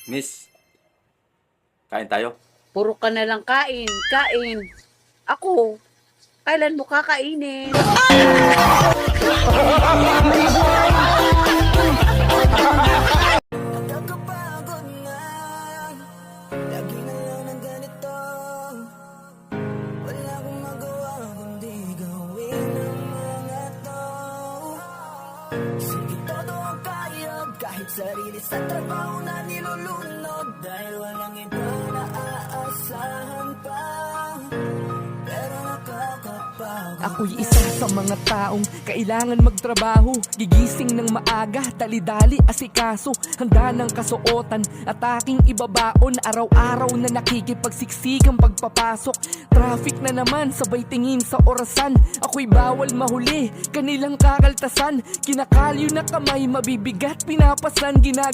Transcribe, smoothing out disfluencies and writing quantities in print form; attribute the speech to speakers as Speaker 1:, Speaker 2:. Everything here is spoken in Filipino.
Speaker 1: Miss, kain tayo.
Speaker 2: Puro ka na lang kain, kain. Ako, kailan mo kakainin?
Speaker 3: Nakakapagod nga, lagi na lang ng ganito. Wala akong magawa kundi gawin ang mga to. Sige, todo ang kaya, kahit sarili sa trabaho na nilulunod. Dahil walang iba na aasahan pa. Pero nakakapagod.
Speaker 4: Ako'y isa sa mga taong kailangan magtrabaho. Gigising ng maaga, dali-dali asikaso. Handa ng kasuotan at aking ibabaon. Araw-araw na nakikipagsiksikang pagpapasok. Traffic na naman, sabay tingin sa orasan. Ako'y bawal mahuli, kanilang kakaltasan. Kinakalyo na kamay, mabibigat pinapasan. Ginagawa